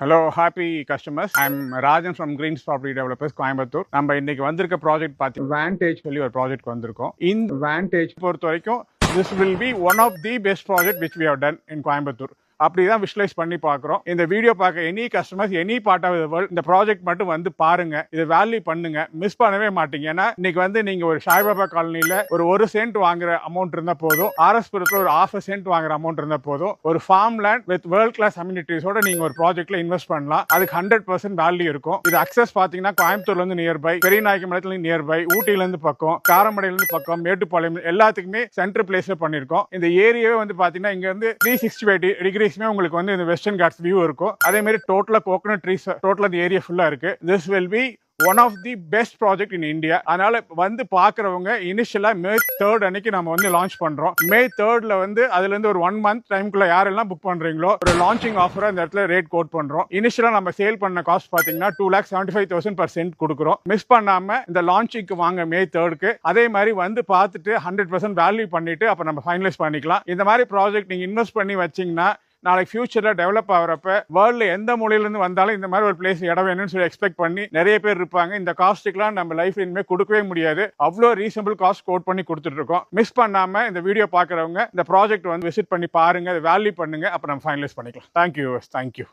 Hello, happy customers. I'm Rajan from Greens Property Developers, Coimbatore. நம்ம இன்னைக்கு வந்திருக்க project பார்த்து Vantage சொல்லி ஒரு ப்ராஜெக்ட் வந்திருக்கோம். இந்த Vantage பொறுத்த வரைக்கும் this will be one of the best project which we have done in Coimbatore. அப்படிதான் விஷுவலைஸ் பண்ணி பார்க்குறோம். இந்த வீடியோ பார்க்க any customers any part of the world இந்த ப்ராஜெக்ட் மட்டும் வந்து பாருங்க, இதை வேல்யூ பண்ணுங்க, மிஸ் பண்ணவே மாட்டீங்க. ஏன்னா இன்னைக்கு வந்து நீங்க ஒரு சாய்பாபா காலனில ஒரு சென்ட் வாங்குற அமௌண்ட் இருந்தா போதும், ஆர்எஸ்புரத்தில் ஒரு ½ சென்ட் வாங்குற அமௌண்ட் இருந்தா போதும், ஒரு farm land with world class அம்யூனிட்டிஸோட நீங்க ஒரு ப்ராஜெக்ட்ல இன்வெஸ்ட் பண்ணலாம். அதுக்கு 100% வேல்யூ இருக்கும். இது அக்சஸ் பாத்தீங்கன்னா கோயம்புத்தூர்ல இருந்து நியர்பை, பெரியநாயக்கமலத்துல நியர்பை, ஊட்டில இருந்து பக்கம், காரமடையில இருந்து பக்கம், மேட்டுப்பாளையம் எல்லாத்துக்குமே சென்டர் பிளேஸ்ல பண்ணிருக்கோம். இந்த ஏரியாவே வந்து பாத்தீங்கன்னா இங்க வந்து 365 டிகிரி உங்களுக்கு வந்து இந்த வெஸ்டர்ன் காட்ஸ் வியூ இருக்கும். அதே மாதிரி டோட்டலா கோகனட் ட்ரீஸ் டோட்டலா இந்த ஏரியா ஃபுல்லா இருக்கு. This will be one of the best project in India. அதனால வந்து பாக்குறவங்க இனிஷியலா May 3rd அன்னைக்கு நம்ம வந்து லான்ச் பண்றோம். May 3rdல வந்து அதுல இருந்து ஒரு 1 month டைம்க்குள்ள யாரெல்லாம் புக் பண்றீங்களோ ஒரு லான்ச்சிங் ஆஃபர் அந்த இடத்துல ரேட் கோட் பண்றோம். இனிஷியலா நம்ம சேல் பண்ண காஸ்ட் பாத்தீங்கன்னா 2,75,000 per cent கொடுக்குறோம். மிஸ் பண்ணாம இந்த லான்ச்சிங்க்கு வாங்க May 3rdக்கு. அதே மாதிரி வந்து பார்த்துட்டு 100% வேல்யூ பண்ணிட்டு அப்ப நம்ம ஃபைனலைஸ் பண்ணிக்கலாம். இந்த மாதிரி ப்ராஜெக்ட் நீங்க இன்வெஸ்ட் பண்ணி வச்சீங்கன்னா நாளைக்கு ஃபியூச்சர்ல டெவலப் ஆகிறப்ப வேர்ல்ட்ல எந்த மூலையில இருந்து வந்தாலும் இந்த மாதிரி ஒரு பிளேஸ் இடம் வேணும்னு சொல்லி எக்ஸ்பெக்ட் பண்ணி நிறைய பேர் இருப்பாங்க. இந்த காஸ்ட்டுக்குலாம் நம்ம லைஃப்ல இனிமே கொடுக்கவே முடியாது. அவ்வளோ ரீசனபிள் காஸ்ட் கோட் பண்ணி கொடுத்துட்டு இருக்கோம். மிஸ் பண்ணாம இந்த வீடியோ பாக்குறவங்க இந்த ப்ராஜெக்ட் வந்து விசிட் பண்ணி பாருங்க, வேல்யூ பண்ணுங்க, அப்ப நம்ம ஃபைனலைஸ் பண்ணிக்கலாம். தேங்க்யூ.